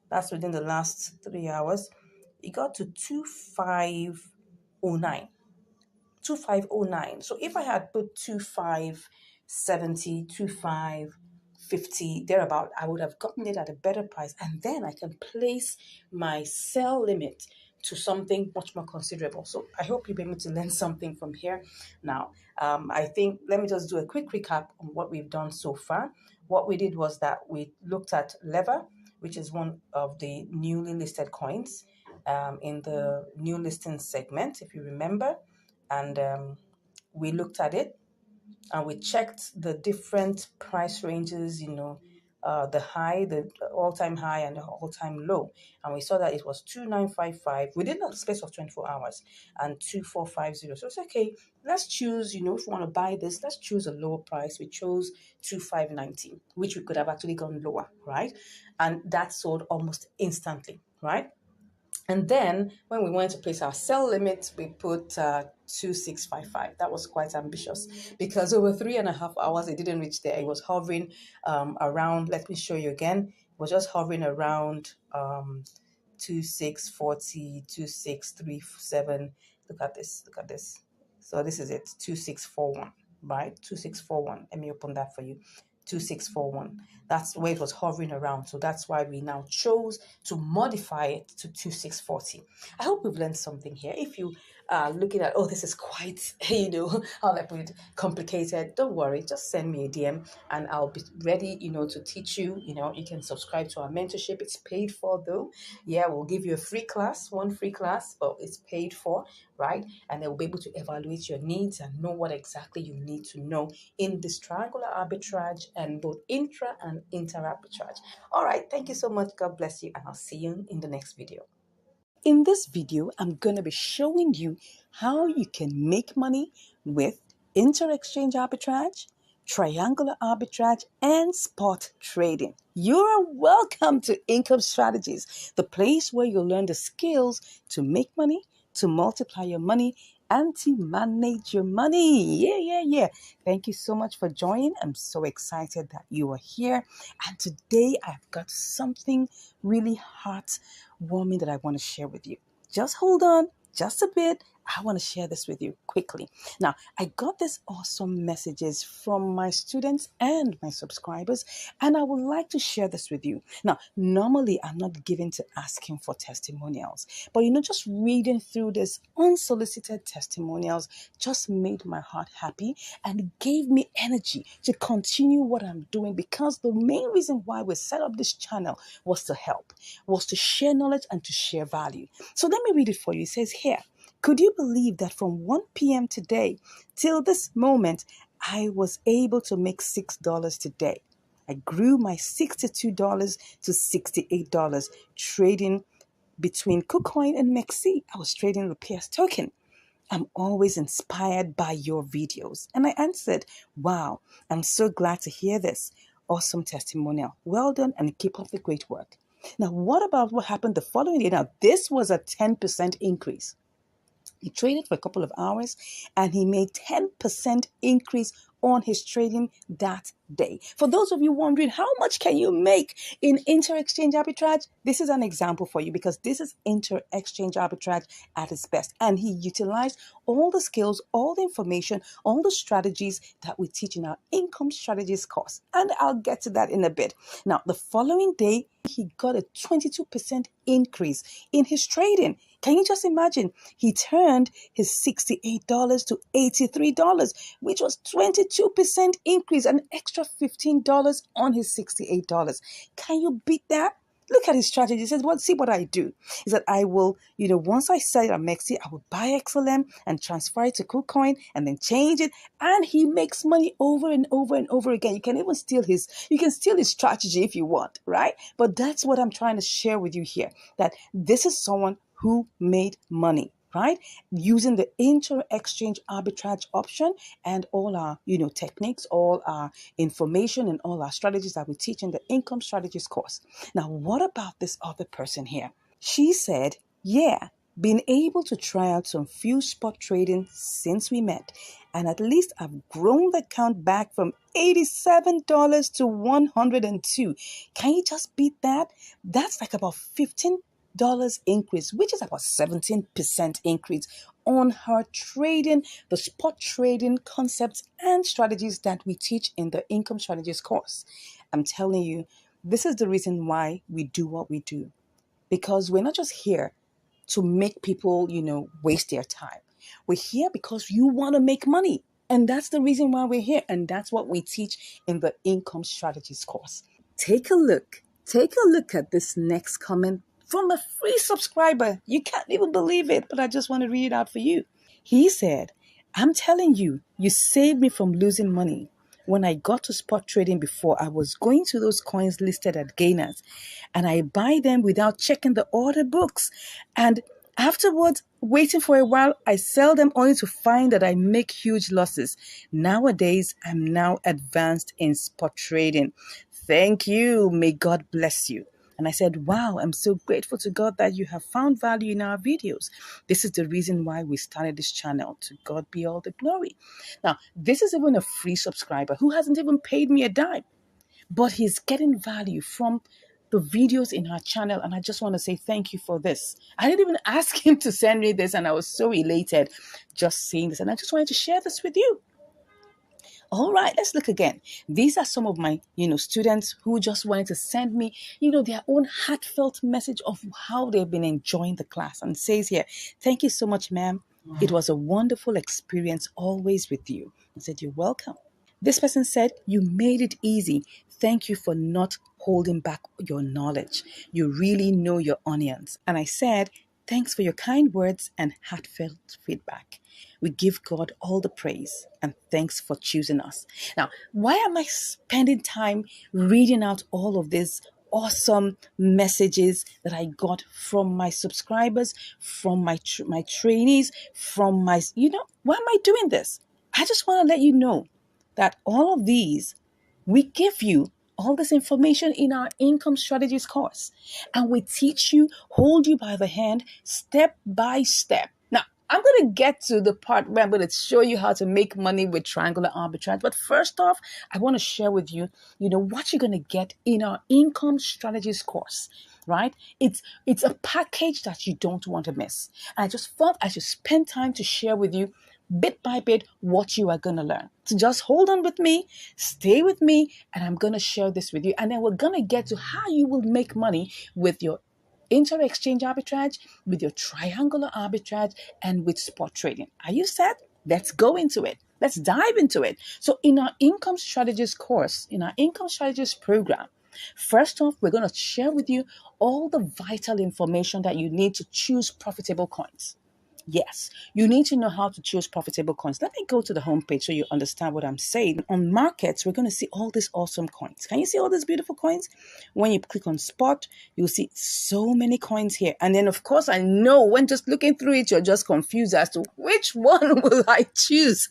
that's within the last 3 hours. It got to 2509. 2509. So if I had put 2570, 2550, thereabout, I would have gotten it at a better price. And then I can place my sell limit to something much more considerable. So I hope you'll be able to learn something from here. Now, I think, let me just do a quick recap on what we've done so far. What we did was that we looked at Lever, which is one of the newly listed coins in the new listing segment, if you remember. And we looked at it and we checked the different price ranges, the high, the all-time high and the all-time low. And we saw that it was 2955 within a space of 24 hours and 2450. So it's okay. Let's choose, if we want to buy this, let's choose a lower price. We chose 2590, which we could have actually gone lower, right? And that sold almost instantly, right? And then when we wanted to place our sell limit, we put 2655. That was quite ambitious, because over 3.5 hours, it didn't reach there. It was hovering around, let me show you again. It was just hovering around 2640, 2637. Look at this. So this is it, 2641, right? 2641. Let me open that for you. 2641. That's where it was hovering around. So that's why we now chose to modify it to 2640. I hope we've learned something here. If you are looking at, this is quite, how I put it, complicated, don't worry. Just send me a DM and I'll be ready, to teach you. You can subscribe to our mentorship. It's paid for though. Yeah, we'll give you a free class, one free class, but it's paid for, right? And they'll be able to evaluate your needs and know what exactly you need to know in this triangular arbitrage and both intra and inter arbitrage. All right, thank you so much. God bless you, and I'll see you in the next video. In this video, I'm going to be showing you how you can make money with inter-exchange arbitrage, triangular arbitrage, and spot trading. You're welcome to Income Strategies, the place where you'll learn the skills to make money, to multiply your money, and to manage your money. Yeah. Thank you so much for joining. I'm so excited that you are here. And today I've got something really heartwarming that I want to share with you. Just hold on just a bit. I want to share this with you quickly. Now, I got these awesome messages from my students and my subscribers, and I would like to share this with you. Now, normally I'm not given to asking for testimonials, but just reading through this unsolicited testimonials just made my heart happy and gave me energy to continue what I'm doing, because the main reason why we set up this channel was to help, was to share knowledge and to share value. So let me read it for you. It says here, could you believe that from 1 p.m. today till this moment, I was able to make $6 today? I grew my $62 to $68 trading between KuCoin and MEXC, I was trading the PS token. I'm always inspired by your videos. And I answered, wow, I'm so glad to hear this. Awesome testimonial. Well done and keep up the great work. Now, what about what happened the following day? Now, this was a 10% increase. He traded for a couple of hours and he made 10% increase on his trading that day. For those of you wondering, how much can you make in inter-exchange arbitrage? This is an example for you because this is inter-exchange arbitrage at its best. And he utilized all the skills, all the information, all the strategies that we teach in our income strategies course. And I'll get to that in a bit. Now, the following day, he got a 22% increase in his trading. Can you just imagine? He turned his $68 to $83, which was 22% increase, an extra $15 on his $68. Can you beat that? Look at his strategy. He says, well, see what I do is that I will, once I sell it at MEXC, I will buy XLM and transfer it to KuCoin and then change it. And he makes money over and over and over again. You can even steal his strategy if you want, right? But that's what I'm trying to share with you here, that this is someone who made money, right? Using the inter-exchange arbitrage option and all our, techniques, all our information and all our strategies that we teach in the income strategies course. Now, what about this other person here? She said, yeah, been able to try out some few spot trading since we met. And at least I've grown the account back from $87 to $102. Can you just beat that? That's like about $15 increase, which is about 17% increase on her trading, the spot trading concepts and strategies that we teach in the income strategies course. I'm telling you, this is the reason why we do what we do, because we're not just here to make people, waste their time. We're here because you want to make money. And that's the reason why we're here. And that's what we teach in the income strategies course. Take a look at this next comment from a free subscriber. You can't even believe it, but I just want to read it out for you. He said, I'm telling you, you saved me from losing money. When I got to spot trading before, I was going to those coins listed at gainers and I buy them without checking the order books. And afterwards, waiting for a while, I sell them only to find that I make huge losses. Nowadays, I'm now advanced in spot trading. Thank you. May God bless you. And I said, wow, I'm so grateful to God that you have found value in our videos. This is the reason why we started this channel. To God be all the glory. Now, this is even a free subscriber who hasn't even paid me a dime, but he's getting value from the videos in our channel. And I just want to say thank you for this. I didn't even ask him to send me this, and I was so elated just seeing this. And I just wanted to share this with you. All right, let's look again. These are some of my, students who just wanted to send me, their own heartfelt message of how they've been enjoying the class. And it says here, thank you so much, ma'am. It was a wonderful experience always with you. I said, you're welcome. This person said, you made it easy. Thank you for not holding back your knowledge. You really know your onions. And I said, thanks for your kind words and heartfelt feedback. We give God all the praise and thanks for choosing us. Now, why am I spending time reading out all of these awesome messages that I got from my subscribers, from my trainees, from my, why am I doing this? I just want to let you know that all of these, we give you all this information in our income strategies course. And we teach you, hold you by the hand, step by step. Now, I'm going to get to the part where I'm going to show you how to make money with triangular arbitrage. But first off, I want to share with you, what you're going to get in our income strategies course, right? It's a package that you don't want to miss. And I just thought I should spend time to share with you bit by bit what you are going to learn. So just hold on with me, stay with me, and I'm going to share this with you. And then we're going to get to how you will make money with your inter-exchange arbitrage, with your triangular arbitrage, and with spot trading. Are you set? Let's go into it. Let's dive into it. So in our income strategies course, in our income strategies program, first off, we're going to share with you all the vital information that you need to choose profitable coins. Yes, you need to know how to choose profitable coins. Let me go to the homepage so you understand what I'm saying. On markets, we're going to see all these awesome coins. Can you see all these beautiful coins? When you click on spot, you'll see so many coins here. And then, of course, I know when just looking through it, you're just confused as to which one will I choose.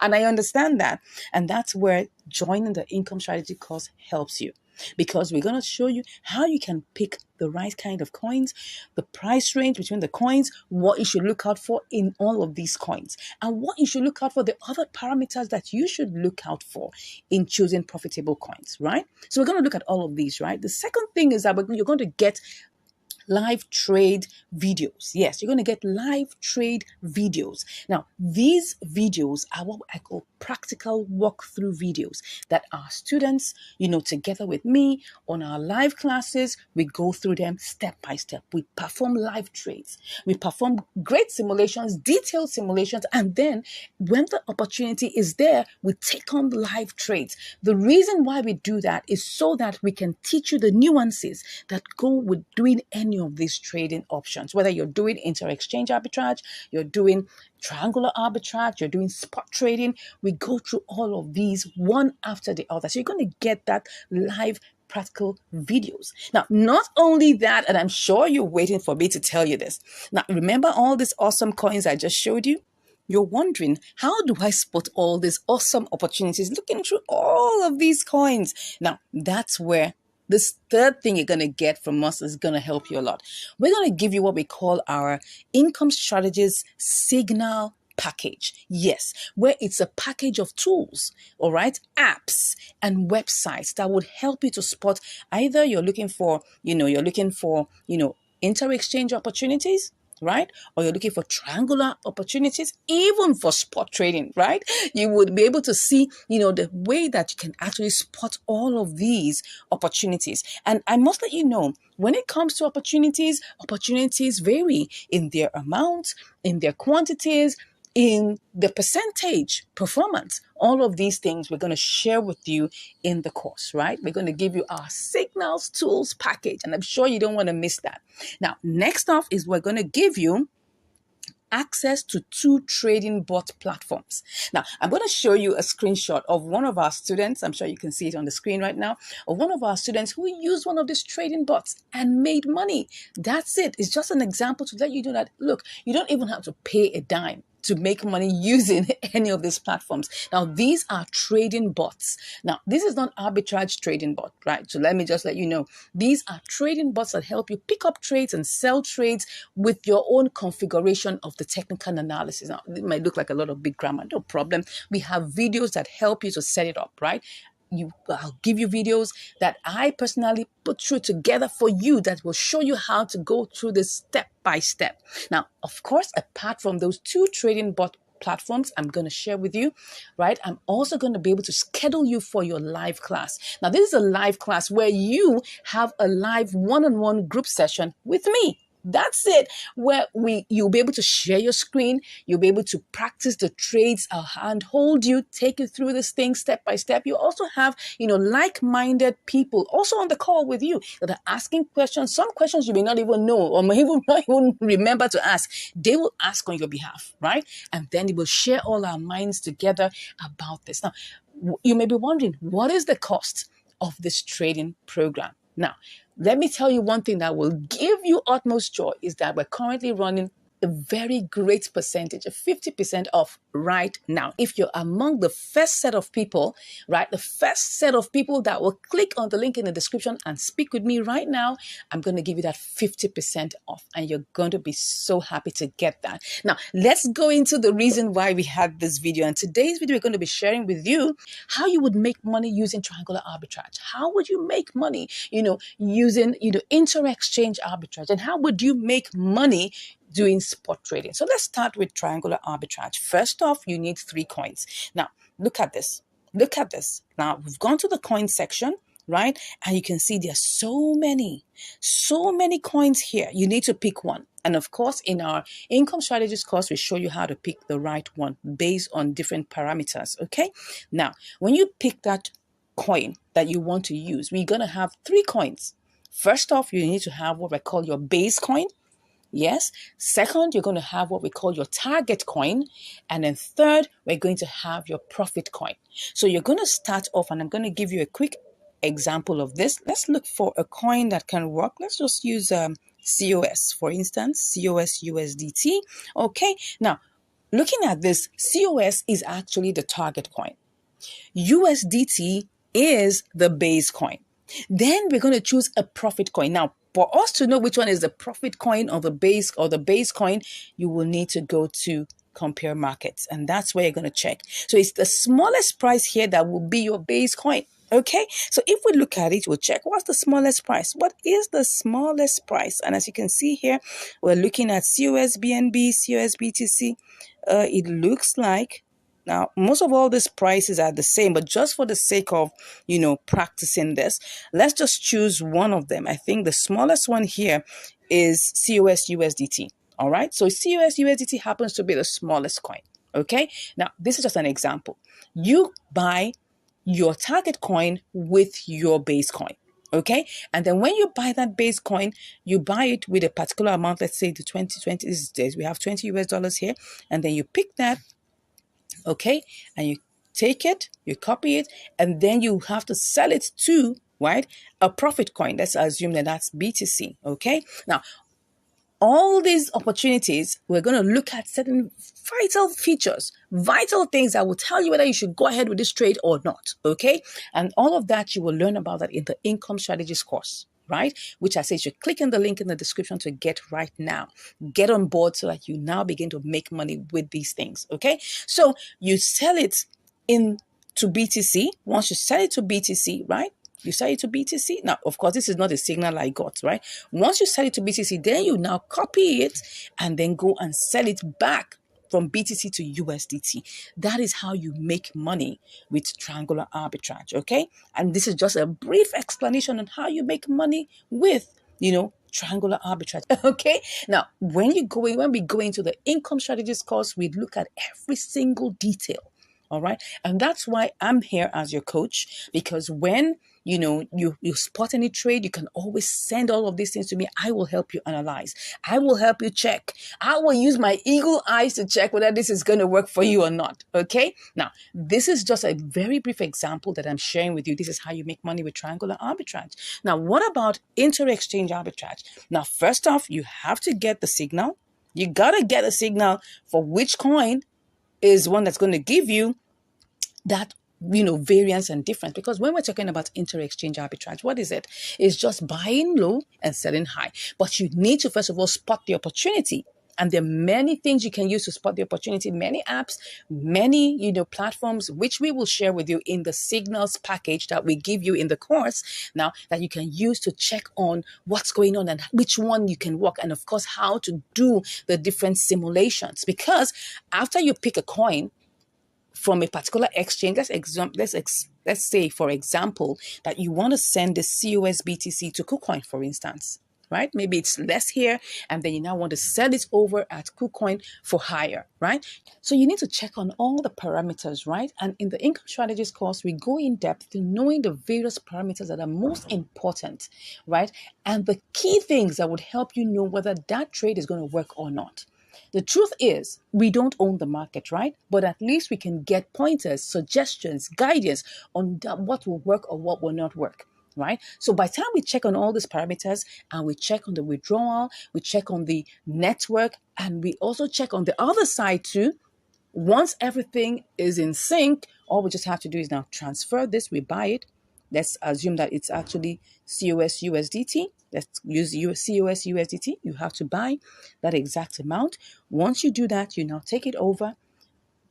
And I understand that. And that's where joining the income strategy course helps you, because we're going to show you how you can pick the right kind of coins, the price range between the coins, what you should look out for in all of these coins, and what you should look out for, the other parameters that you should look out for in choosing profitable coins, right? So we're going to look at all of these, right? The second thing is that you're going to get live trade videos. Yes, you're going to get live trade videos. Now, these videos are what I call practical walkthrough videos that our students, together with me on our live classes, we go through them step by step. We perform live trades. We perform great simulations, detailed simulations, and then when the opportunity is there, we take on live trades. The reason why we do that is so that we can teach you the nuances that go with doing any of these trading options, whether you're doing inter-exchange arbitrage, you're doing triangular arbitrage, you're doing spot trading. We go through all of these one after the other. So you're going to get that live practical videos. Now, not only that, and I'm sure you're waiting for me to tell you this. Now, remember all these awesome coins I just showed you? You're wondering, how do I spot all these awesome opportunities looking through all of these coins? Now, that's where this third thing you're going to get from us is going to help you a lot. We're going to give you what we call our income strategies signal package. Yes, where it's a package of tools, all right, apps and websites that would help you to spot either you're looking for inter-exchange opportunities, right? Or you're looking for triangular opportunities, even for spot trading, right? You would be able to see, the way that you can actually spot all of these opportunities. And I must let you know, when it comes to opportunities vary in their amount, in their quantities, in the percentage performance. All of these things we're going to share with you in the course, right? We're going to give you our signals tools package, and I'm sure you don't want to miss that. Now, next off is we're going to give you access to 2 trading bot platforms. Now, I'm going to show you a screenshot of one of our students. I'm sure you can see it on the screen right now, of one of our students who used one of these trading bots and made money. That's it. It's just an example to let you know that, look, you don't even have to pay a dime to make money using any of these platforms. Now, these are trading bots. Now, this is not arbitrage trading bot, right? So let me just let you know, these are trading bots that help you pick up trades and sell trades with your own configuration of the technical analysis. Now, it might look like a lot of big grammar, no problem. We have videos that help you to set it up, right? I'll give you videos that I personally put through together for you that will show you how to go through this step by step. Now, of course, apart from those 2 trading bot platforms I'm going to share with you, right? I'm also going to be able to schedule you for your live class. Now, this is a live class where you have a live one-on-one group session with me. That's it, where you'll be able to share your screen, you'll be able to practice the trades. I'll handhold you, take you through this thing step by step. You also have, like-minded people also on the call with you that are asking questions. Some questions you may not even know or may even not even remember to ask. They will ask on your behalf, right? And then they will share all our minds together about this. Now, you may be wondering, what is the cost of this trading program? Now, let me tell you one thing that will give you utmost joy is that we're currently running a very great percentage, a 50% off right now. If you're among the first set of people, right, the first set of people that will click on the link in the description and speak with me right now, I'm going to give you that 50% off, and you're going to be so happy to get that. Now, let's go into the reason why we had this video. And today's video, we're going to be sharing with you how you would make money using triangular arbitrage. How would you make money, using, inter-exchange arbitrage? And how would you make money doing spot trading? So let's start with triangular arbitrage. First off, you need 3 coins. Now, look at this. Look at this. Now, we've gone to the coin section, right? And you can see there's so many coins here. You need to pick one. And of course, in our income strategies course, we show you how to pick the right one based on different parameters, okay? Now, when you pick that coin that you want to use, we're going to have 3 coins. First off, you need to have what we call your base coin. Yes. Second, you're going to have what we call your target coin. And then third, we're going to have your profit coin. So you're going to start off, and I'm going to give you a quick example of this. Let's look for a coin that can work. Let's just use COS, for instance, COS USDT. Okay. Now, looking at this, COS is actually the target coin. USDT is the base coin. Then we're going to choose a profit coin. Now, for us to know which one is the profit coin or the base coin, you will need to go to compare markets, and that's where you're going to check. So it's the smallest price here that will be your base coin. Okay, so if we look at it, we'll check what's the smallest price. What is the smallest price? And as you can see here, we're looking at COSBNB, COSBTC. It looks like, now, most of all these prices are the same, but just for the sake of, practicing this, let's just choose one of them. I think the smallest one here is COS USDT. All right. So COS USDT happens to be the smallest coin. Okay. Now, this is just an example. You buy your target coin with your base coin. Okay. And then when you buy that base coin, you buy it with a particular amount. Let's say the 2020 days, we have $20 here. And then you pick that. Okay. And you take it, you copy it, and then you have to sell it to, right, a profit coin. Let's assume that that's BTC. Okay. Now, all these opportunities, we're going to look at certain vital features, vital things that will tell you whether you should go ahead with this trade or not. Okay. And all of that, you will learn about that in the income strategies course, right? Which I say you should click on the link in the description to get right now. Get on board so that you now begin to make money with these things. Okay. So you sell it to BTC. Once you sell it to BTC, right? You sell it to BTC. Now, of course, this is not a signal I got, right? Once you sell it to BTC, then you now copy it and then go and sell it back from BTC to USDT. That is how you make money with triangular arbitrage, okay? And this is just a brief explanation on how you make money with, triangular arbitrage, okay? Now, when we go into the income strategies course, we look at every single detail. All right. And that's why I'm here as your coach, because when you spot any trade, you can always send all of these things to me. I will help you analyze. I will help you check. I will use my eagle eyes to check whether this is going to work for you or not. Okay. Now, this is just a very brief example that I'm sharing with you. This is how you make money with triangular arbitrage. Now, what about inter-exchange arbitrage? Now, first off, you have to get the signal. You got to get a signal for which coin is one that's going to give you that variance and difference. Because when we're talking about inter-exchange arbitrage, what is it? It's just buying low and selling high. But you need to first of all spot the opportunity. And there are many things you can use to spot the opportunity, many apps, many, platforms, which we will share with you in the signals package that we give you in the course now, that you can use to check on what's going on and which one you can work, and of course, how to do the different simulations. Because after you pick a coin from a particular exchange, let's say, for example, that you want to send the COSBTC to KuCoin, for instance, right? Maybe it's less here, and then you now want to sell it over at KuCoin for higher, right? So you need to check on all the parameters, right? And in the income strategies course, we go in depth to knowing the various parameters that are most important, right? And the key things that would help you know whether that trade is going to work or not. The truth is, we don't own the market, right? But at least we can get pointers, suggestions, guidance on what will work or what will not work, right? So by the time we check on all these parameters, and we check on the withdrawal, we check on the network, and we also check on the other side too, once everything is in sync, all we just have to do is now transfer this, we buy it. Let's assume that it's actually COS USDT. Let's use COS USDT. You have to buy that exact amount. Once you do that, you now take it over,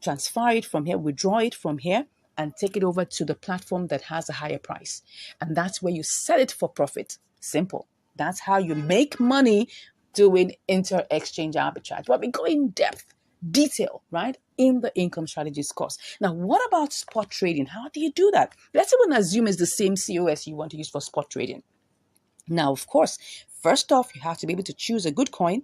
transfer it from here, withdraw it from here, and take it over to the platform that has a higher price. And that's where you sell it for profit. Simple. That's how you make money doing inter-exchange arbitrage. But we go in depth, detail, right, in the income strategies course. Now, what about spot trading? How do you do that? Let's even assume it's the same COS you want to use for spot trading. Now, of course, first off, you have to be able to choose a good coin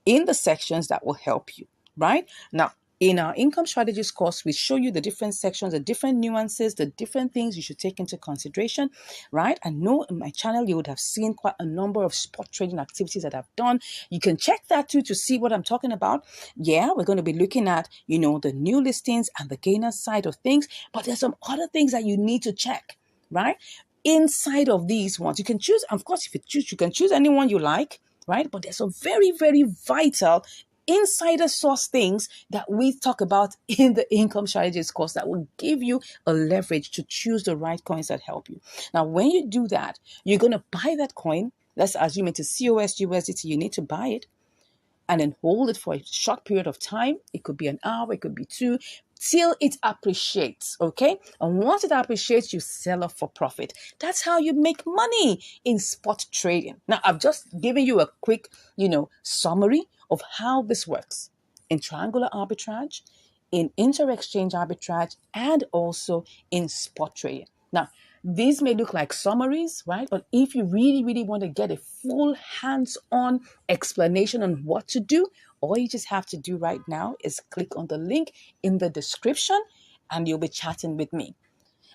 in the sections that will help you, right? Now, In our income strategies course, we show you the different sections, the different nuances, the different things you should take into consideration, right? I know in my channel, you would have seen quite a number of spot trading activities that I've done. You can check that too to see what I'm talking about. Yeah, we're going to be looking at, the new listings and the gainer side of things, but there's some other things that you need to check, right? Inside of these ones, you can choose, of course, if you choose, you can choose anyone you like, right? But there's some very, very vital insider source things that we talk about in the income strategies course that will give you a leverage to choose the right coins that help you. Now, when you do that, you're going to buy that coin. Let's assume it's a COS USDT. You need to buy it and then hold it for a short period of time. It could be an hour, it could be two, till it appreciates, okay? And once it appreciates, you sell off for profit. That's how you make money in spot trading. Now, I've just given you a quick, summary of how this works in triangular arbitrage, in inter-exchange arbitrage, and also in spot trading. Now, these may look like summaries, right? But if you really, really want to get a full hands-on explanation on what to do, all you just have to do right now is click on the link in the description and you'll be chatting with me.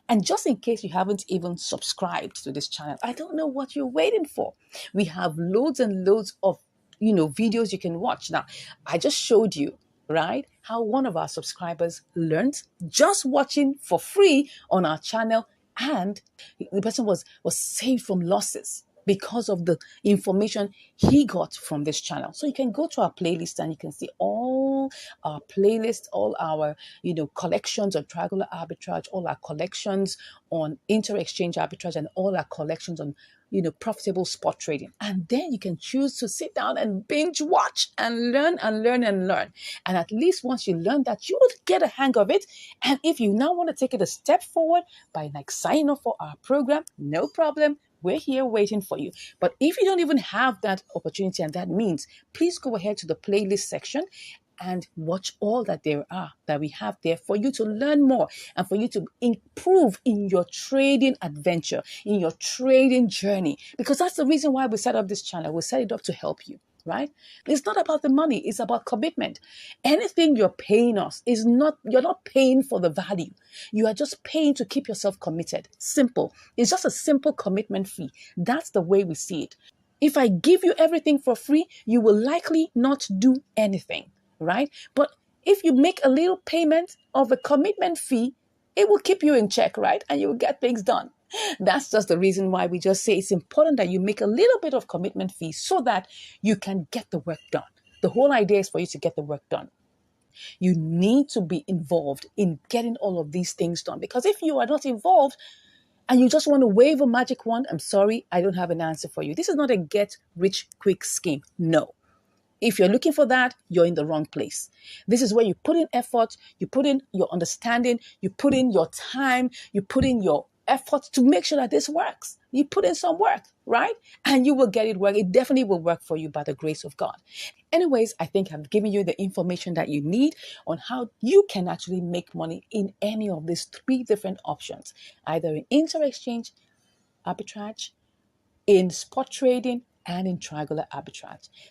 And just in case you haven't even subscribed to this channel, I don't know what you're waiting for. We have loads and loads of, videos you can watch. Now, I just showed you, right, how one of our subscribers learned just watching for free on our channel, and the person was saved from losses because of the information he got from this channel. So you can go to our playlist and you can see all our playlists, all our, collections on triangular arbitrage, all our collections on inter-exchange arbitrage, and all our collections on, profitable spot trading. And then you can choose to sit down and binge watch and learn and learn and learn. And at least once you learn that, you will get a hang of it. And if you now want to take it a step forward by signing up for our program, no problem. We're here waiting for you. But if you don't even have that opportunity and that means, please go ahead to the playlist section and watch all that we have there for you to learn more and for you to improve in your trading adventure, in your trading journey. Because that's the reason why we set up this channel. We set it up to help you, right? It's not about the money. It's about commitment. Anything you're paying us you're not paying for the value. You are just paying to keep yourself committed. Simple. It's just a simple commitment fee. That's the way we see it. If I give you everything for free, you will likely not do anything, right? But if you make a little payment of a commitment fee, it will keep you in check, right? And you will get things done. That's just the reason why we just say it's important that you make a little bit of commitment fee so that you can get the work done. The whole idea is for you to get the work done. You need to be involved in getting all of these things done, because if you are not involved and you just want to wave a magic wand, I'm sorry, I don't have an answer for you. This is not a get rich quick scheme. No. If you're looking for that, you're in the wrong place. This is where you put in effort, you put in your understanding, you put in your time, you put in your effort to make sure that this works. You put in some work, right? And you will get it work. It definitely will work for you by the grace of God. Anyways, I think I've given you the information that you need on how you can actually make money in any of these three different options, either in inter-exchange arbitrage, in spot trading, and in triangular arbitrage.